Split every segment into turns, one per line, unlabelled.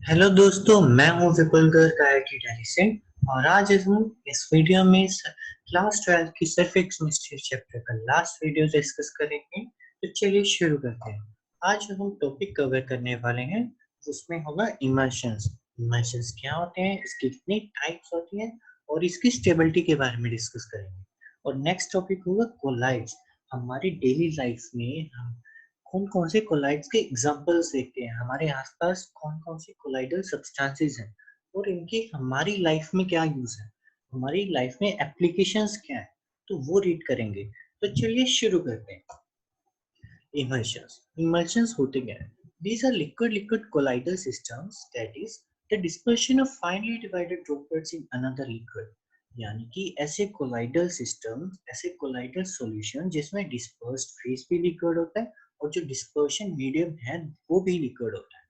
Hello दोस्तों, मैं हूं विपुल गर्ग IIT दिल्ली से। और आज हम इस वीडियो में क्लास 12 की सर्फ केमिस्ट्री चैप्टर का लास्ट वीडियो डिस्कस करेंगे। तो चलिए शुरू करते हैं। आज हम टॉपिक कवर करने वाले हैं, उसमें होगा इमल्शंस। इमल्शंस क्या होते हैं, इसकी कितनी टाइप्स होती हैं और इसकी स्टेबिलिटी के बारे में डिस्कस करेंगे। और नेक्स्ट टॉपिक होगा कोलाइड्स। हमारी डेली लाइफ में हम कौन कौन से कोलाइड्स के एग्जांपल्स देखते हैं, हमारे आसपास कौन कौन से कोलाइडल सब्सटेंसेस हैं और इनके हमारी लाइफ में क्या यूज है, हमारी लाइफ में एप्लीकेशंस क्या है, तो वो रीड करेंगे। तो चलिए शुरू करते हैं। इमल्शंस इमल्शंस होते क्या है? These are liquid colloidal systems, that is the dispersion of finely divided droplets in another liquid। यानी कि ऐसे कोलाइडल सिस्टम, ऐसे कोलाइडल सॉल्यूशन जिसमें डिस्पर्स्ड फेस भी लिक्विड होता है और जो डिस्पर्शन मीडियम है वो भी लिक्विड होता है।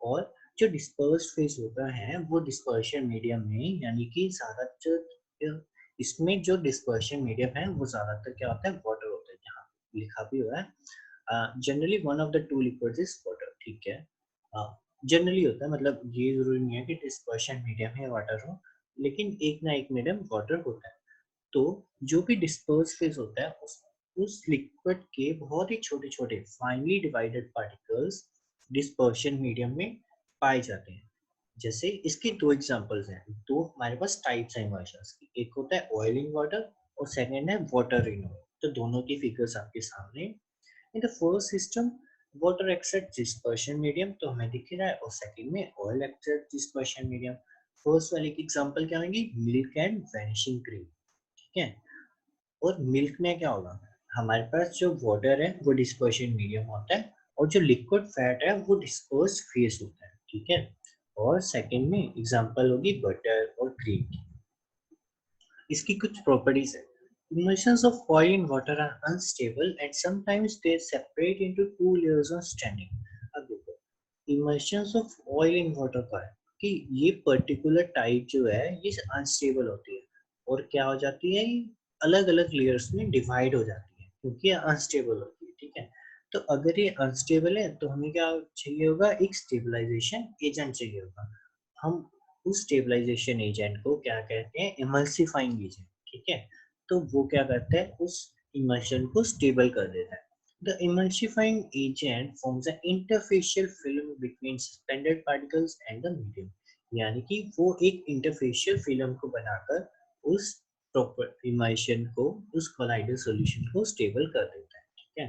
और जो डिस्पर्स्ड फेस होता है वो डिस्पर्शन मीडियम में, यानी कि ज्यादातर इसमें जो डिस्पर्शन मीडियम है वो ज्यादातर क्या होता है, वाटर होता है। यहाँ लिखा भी हुआ है generally one of the two liquids is water. ठीक है, जनरली होता है, मतलब ये जरूरी नहीं है कि डिस्पर्शन मीडियम है वाटर हो, लेकिन एक ना एक मीडियम वाटर होता है। तो जो भी डिस्पर्स फेज होता है उस लिक्विड के बहुत ही छोटे छोटे finally divided particles dispersion medium में पाए जाते हैं। जैसे इसके दो एग्जांपल्स हैं, दो हमारे पास टाइप्स हैं इमल्शंस की, एक होता है ऑयल इन वाटर और सेकंड है वाटर इन ऑयल। तो दोनों की फिगर्स आपके सामने। In the first system water accept dispersion medium तो हमें दिख रहा है, और सेकंड में oil accept dispersion medium. First वाले की एग्जांपल क्या होंगी, मिल्क एंड वैनिशिंग क्रीम। ठीक है, और मिल्क में क्या होगा, हमारे पास जो वाटर है वो डिस्पर्शन मीडियम होता है और जो लिक्विड फैट है वो डिस्पर्स फेस होता है। ठीक है, और सेकंड में एग्जांपल होगी बटर और क्रीम की। इसकी कुछ प्रॉपर्टीज है। Emulsions of oil in water are unstable and sometimes they separate into two layers on standing। अब देखो, emulsions of oil in water का है कि ये पर्टिकुलर टाइप जो है ये अनस्टेबल होती है और क्या हो जाती है, अलग अलग लेयर्स में डिवाइड हो जाती है क्योंकि ये अनस्टेबल होती है। ठीक है, तो अगर ये अनस्टेबल है तो हमें क्या चाहिए होगा, एक स्टेबलाइजेशन एजेंट चाहिए होगा। हम उस स्टेबलाइजेशन एजेंट को क्या कहते हैं, इमल्सिफाइंग एजेंट। ठीक है, तो वो क्या करता है, उस इमल्शन को स्टेबल कर देता है। The emulsifying agent forms an interfacial film between suspended particles and the medium. यानी कि वो एक इंटरफेशियल फिल्म को बनाकर उस प्रॉपर इमल्शन को, उस कोलाइडल सॉल्यूशन को स्टेबल कर देता है। ठीक है,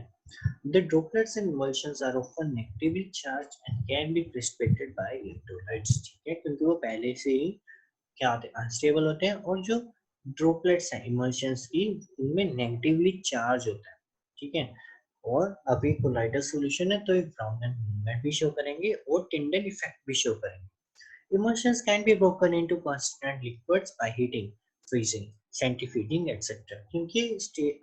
the droplets in emulsions are often negatively charged and can be precipitated by electrolytes। ठीक है, क्योंकि वो पहले से ही क्या होते हैं, अनस्टेबल होते हैं और जो ड्रॉपलेट्स हैं इमल्शंस की उनमें नेगेटिवली चार्ज होता है। ठीक है, और अभी कोलाइडल सॉल्यूशन है तो एक ब्राउन मूवमेंट भी शो करेंगे और टिंडल इफेक्ट भी शो करेंगे। Emulsions can be broken into constituent liquids by heating, freezing, centrifuging etc। क्योंकि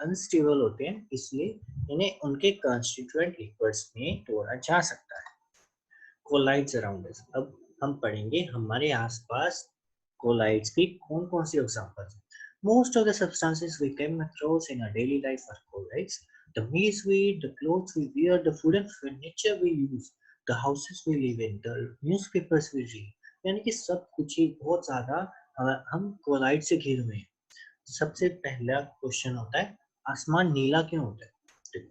अनस्टेबल होते हैं इसलिए इन्हें उनके constituent liquids में तोड़ा जा सकता है। कोलाइड्स अराउंड अस, अब हम पढ़ेंगे हमारे आसपास कोलाइड्स की कौन कौन सी एग्जांपल्स हैं। Most of the substances we come across in our daily life are colloids. The meals we eat, the clothes we wear, the food and furniture we use, the houses we live in, the newspapers we read, यानी कि सब कुछ ही बहुत ज्यादा हम collide से घिरे हुए हैं। सबसे पहला क्वेश्चन होता है, आसमान नीला क्यों होता है?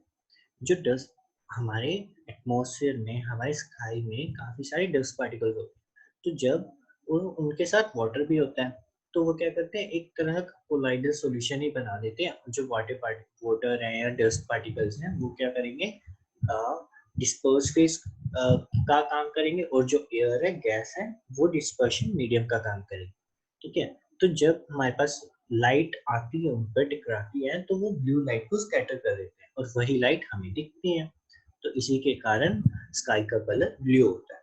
जो डस्ट हमारे एटमॉस्फेयर में, हमारे स्काई में काफी सारे डस्ट पार्टिकल्स होते हैं, तो जब उनके साथ वाटर भी होता है तो वो क्या करते हैं, एक तरह का कोलाइडल सॉल्यूशन ही बना देते हैं। जो वाटर है या डस्ट पार्टिकल्स हैं वो क्या करेंगे, डिस्पर्स फेस का काम करेंगे और जो एयर है, गैस है, वो डिस्पर्शन मीडियम का काम करेंगे। ठीक है, तो जब हमारे पास लाइट आती है, उन पर टकराती है, तो वो ब्लू लाइट को स्कैटर कर देते हैं और वही लाइट हमें दिखती है। तो इसी के कारण स्काई का कलर ब्लू होता है।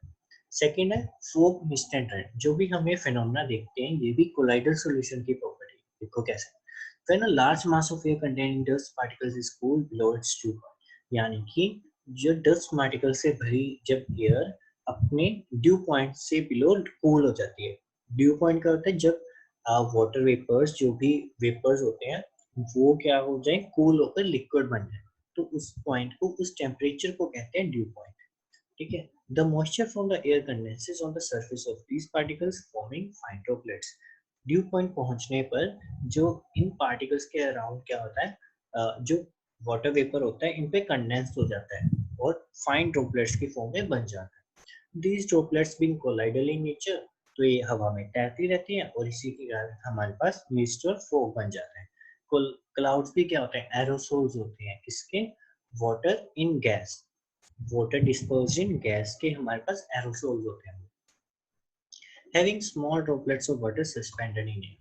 सेकेंड है फोग, मिस्ट एंड रेन। जो भी हमें फिनोमेना देखते हैं ये भी कोलाइडल सॉल्यूशन की प्रॉपर्टी। देखो कैसे, when a large mass of air containing dust particles is cooled below its dew point, यानी कि जो डस्ट पार्टिकल से भरी जब एयर अपने ड्यू पॉइंट से बिलो कूल हो जाती है। ड्यू पॉइंट का होता है जब वाटर वेपर्स, जो भी वेपर्स होते हैं वो क्या हो जाए, कूल होकर लिक्विड बन जाए, तो उस पॉइंट को, उस टेम्परेचर को कहते हैं ड्यू पॉइंट। ठीक है, The moisture from the air condenses on the surface of these particles forming fine droplets. Due point पहुंचने पर जो इन पार्टिकल्स के अराउंड क्या होता है, जो वाटर वेपर होता है इन पे कंडेंस हो जाता है और फाइन ड्रॉपलेट्स की फॉर्म में बन जाता है। These droplets being colloidal in nature, तो ये हवा में तैरती रहती है और इसी के कारण हमारे पास मिस्ट और फॉग बन जाता है। क्लाउड्स भी क्या होते हैं, एरोसोल्स होते हैं किसके, water in gas, water dispersed in gas के हमारे पास एरोसोल्स होते हैं, having small droplets of water suspended in air.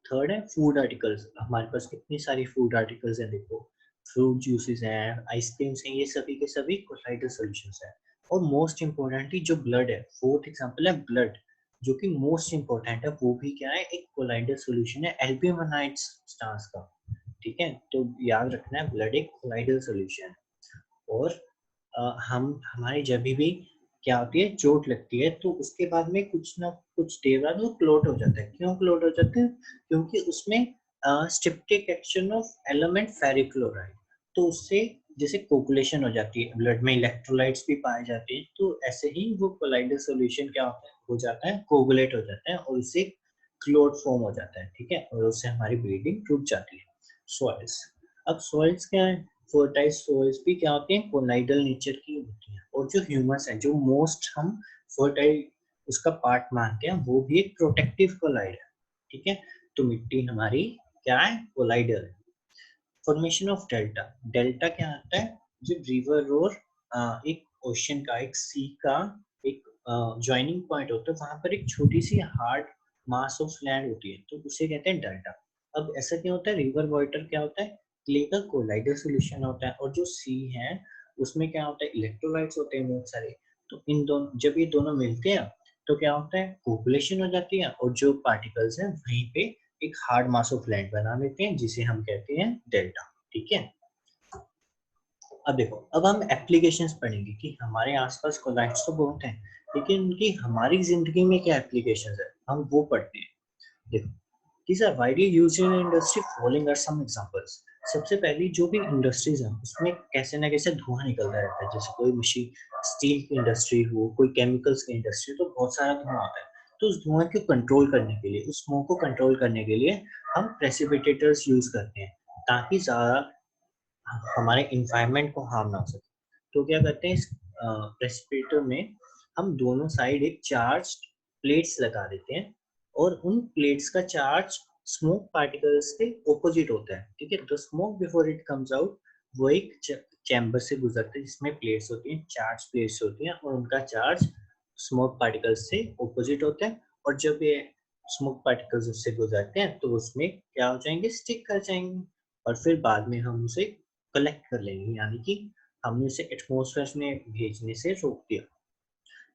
Third है फूड आर्टिकल्स। हमारे पास कितनी सारी फूड आर्टिकल्स हैं, देखो फ्रूट जूसेस हैं, आइसक्रीम्स हैं, ये सभी के सभी कोलाइडल सॉल्यूशंस हैं। और मोस्ट इम्पोर्टेंटली जो ब्लड है, फोर्थ एग्जांपल है ब्लड, जो कि मोस्ट इम्पोर्टेंट है, वो भी क्या है, एक कोलाइडल सॉल्यूशन है एल्ब्यूमिनाइड सब्सटेंस का। ठीक है, तो याद रखना है ब्लड एक कोलाइडल सॉल्यूशन है। और हम हमारी जब भी क्या होती है, चोट लगती है तो उसके बाद में कुछ ना कुछ देर बाद वो क्लोट हो जाता है। क्यों क्लोट हो जाता है, क्योंकि उसमें styptic action of element ferric chloride, तो उससे जैसे कोगुलेशन हो जाती है, ब्लड में इलेक्ट्रोलाइट्स भी पाए जाते हैं, तो ऐसे ही वो कोलाइडल सॉल्यूशन क्या होता है, हो जाता है, कोगुलेट हो जाता है और उससे क्लोट फॉर्म हो जाता है। ठीक है, और उससे हमारी ब्लीडिंग रुक जाती है। सॉइल्स, अब सॉइल्स क्या है, फर्टाइल सॉइल्स भी क्या होती हैं, कोलाइडल नेचर की होती हैं। और जो ह्यूमस है, जो मोस्ट हम फर्टाइल उसका पार्ट मानते हैं, वो भी एक प्रोटेक्टिव कोलाइड है। ठीक है, तो मिट्टी हमारी क्या है, कोलाइडल है। फॉर्मेशन ऑफ डेल्टा, डेल्टा क्या आता है, जब रिवर और एक ओशन का, एक सी का एक ज्वाइनिंग पॉइंट होता है, वहां पर एक छोटी सी हार्ड मास ऑफ लैंड होती है, तो उसे कहते हैं डेल्टा। अब ऐसा क्या होता है, रिवर वाटर क्या होता है, क्ले का कोलाइडल सॉल्यूशन होता है, और जो सी है उसमें क्या होता है, इलेक्ट्रोलाइट्स होते हैं बहुत सारे। तो इन दोनों, जब ये दोनों मिलते हैं तो क्या होता है, कोगुलेशन हो जाती है, और जो पार्टिकल्स हैं वहीं पे एक हार्ड मास ऑफ लैंड बना लेते हैं, जिसे हम कहते हैं डेल्टा। ठीक है, अब देखो, अब हम एप्लीकेशंस पढ़ेंगे कि हमारे आसपास कोलाइड्स तो बहुत हैं, लेकिन उनकी हमारी जिंदगी में क्या एप्लीकेशंस है, हम वो पढ़ते हैं। देखो, these are widely used in industry, following are some examples। सबसे पहली जो भी इंडस्ट्रीज है उसमें कैसे ना कैसे धुआं निकलता रहता है, जैसे कोई मशीन, स्टील की इंडस्ट्री हो, कोई केमिकल्स की इंडस्ट्री, तो बहुत सारा धुआं आता है। तो उस धुआं को कंट्रोल करने के लिए, उस स्मोक को कंट्रोल करने के लिए हम प्रेसिपिटेटर्स यूज करते हैं, ताकि ज़्यादा हमारे इन्वायरमेंट को हार्म ना हो सके। तो क्या करते हैं, इस प्रेसिपिटेटर में हम दोनों साइड एक चार्ज प्लेट्स लगा देते हैं, और उन प्लेट्स का चार्ज स्मोक पार्टिकल्स के ऑपोजिट होता है। ठीक है, तो smoke before it comes out, वो एक चैम्बर से गुजरते हैं जिसमें प्लेट्स होती हैं, चार्ज प्लेट्स होती हैं, और उनका चार्ज स्मोक पार्टिकल्स से ऑपोजिट होता है। और जब ये स्मोक पार्टिकल्स उससे गुजरते हैं तो उसमें क्या हो जाएंगे, स्टिक कर जाएंगे, और फिर बाद में हम उसे कलेक्ट कर लेंगे, यानी कि हमने उसे एटमॉस्फेयर में भेजने से रोक दिया।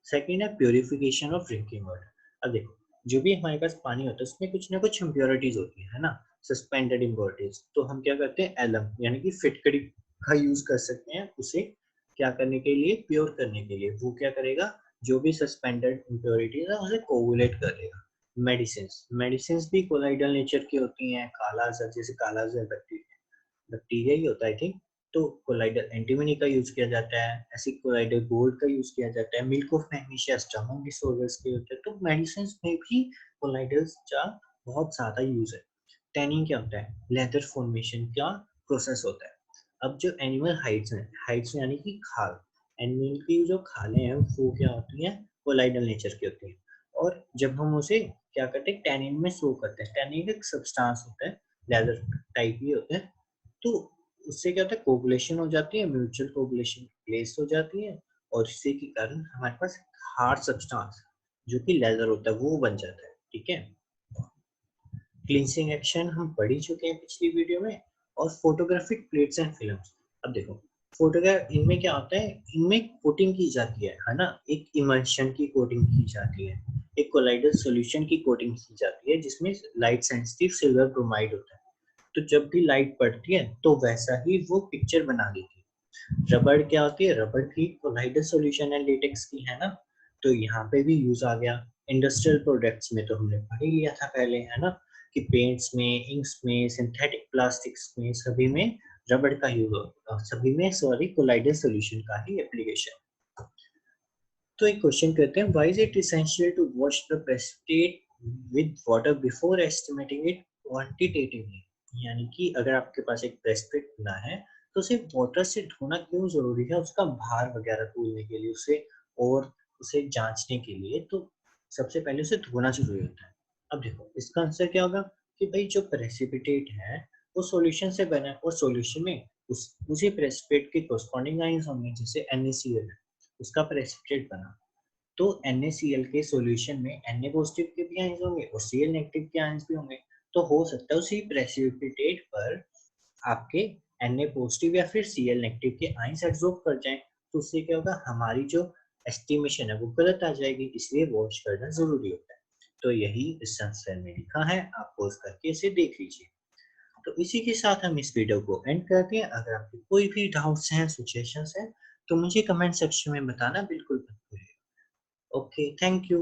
सेकेंड है प्योरिफिकेशन ऑफ ड्रिंकिंग वाटर। अब देखो, जो भी हमारे पास पानी होता है उसमें कुछ ना कुछ इम्प्योरिटीज होती है ना, सस्पेंडेड इम्प्योरिटीज। तो हम क्या करते हैं, एलम यानी कि फिटकरी का यूज कर सकते हैं उसे क्या करने के लिए, प्योर करने के लिए। वो क्या करेगा, जो भी सस्पेंडेड इम्प्योरिटीज है उसे कोगुलेट करेगा। मेडिसिन, मेडिसिन भी कोलाइडल नेचर की होती हैं। काला अज़हर, जैसे काला अज़हर बैक्टीरिया ही होता है, ठीक। तो कोलाइडल एंटीमनी का यूज किया जाता है, ऐसे कोलाइडल गोल्ड का यूज किया जाता है, milk of magnesia stomach disorders के होते हैं। तो मेडिसिन में भी कोलाइडल्स का बहुत ज्यादा यूज है। टैनिंग क्या होता है, लेदर फॉर्मेशन का प्रोसेस होता है। अब जो एनिमल हाइड्स हैं, हाइड्स यानी कि खाल, एनिमल की जो खालें हैं वो क्या होती हैं, कोलाइडल नेचर की होती हैं। और जब हम उसे क्या करते हैं, टैनिन में सो करते हैं। टैनिन एक सब्सटेंस होता है, लेदर टाइप ही होता है। तो उससे क्या होता है, कोगुलेशन हो जाती है, म्यूचुअल कोगुलेशन प्लेस हो जाती है, और इसी के कारण हमारे पास हार्ड सब्सटेंस जो कि लेदर होता है वो बन जाता है। ठीक है, क्लींसिंग एक्शन हम पढ़ ही चुके हैं पिछली वीडियो में। और फोटोग्राफिक प्लेट्स एंड फिल्म्स, अब देखो फोटोग्राफ, इनमें क्या होता है, इनमें कोटिंग की जाती है ना, एक इमल्शन की कोटिंग की जाती है, एक कोलाइडल सॉल्यूशन की कोटिंग की जाती है, जिसमें लाइट सेंसिटिव सिल्वर ब्रोमाइड होता है। तो जब भी लाइट पड़ती है तो वैसा ही वो पिक्चर बना देती है। रबड़ क्या होती है, रबड़ भी कोलाइडल सॉल्यूशन है लेटेक्स की, है ना। तो यहाँ पे भी यूज आ गया। इंडस्ट्रियल प्रोडक्ट्स में तो हमने पढ़ ही लिया था पहले, है ना, कि पेंट्स में, इंक्स में, सिंथेटिक प्लास्टिक्स में, सभी में रबड़ का यूज होता है, सभी में सॉरी कोलाइडल सॉल्यूशन का ही एप्लीकेशन। तो एक क्वेश्चन करते हैं, why is it essential to wash the precipitate with water before estimating it quantitatively. यानी कि अगर आपके पास एक प्रेसिपिटेट बना है तो उसे वाटर से धोना क्यों जरूरी है, उसका भार वगैरह तोलने के लिए, उसे और उसे जांचने के लिए। तो सबसे पहले उसे धोना जरूरी होता है। अब देखो इसका आंसर क्या होगा कि भाई जो प्रेसिपिटेट है वो सॉल्यूशन से बना है और सॉल्यूशन में उसी प्रेसिपिटेट के कोरस्पॉन्डिंग आयंस होंगे, जैसे NaCl है, उसका प्रेसिपिटेट बना। तो NaCl के सॉल्यूशन में Na पॉजिटिव के भी आयंस होंगे और Cl नेगेटिव के आयंस भी होंगे। तो हो सकता है उसी प्रेसिपिटेट पर आपके Na पॉजिटिव या फिर Cl नेगेटिव के आयंस एब्जॉर्ब कर जाएं। तो उससे क्या होगा, हमारी जो एस्टिमेशन है वो गलत आ जाएगी, इसलिए वॉश करना जरूरी होता है। तो यही इस आंसर में लिखा है, आप पॉज करके इसे देख लीजिए। तो इसी के साथ हम इस वीडियो को एंड करते हैं। अगर आपके कोई भी डाउट्स हैं, सजेशंस हैं, तो मुझे कमेंट सेक्शन में बताना बिल्कुल मत भूलिए। Okay, thank you.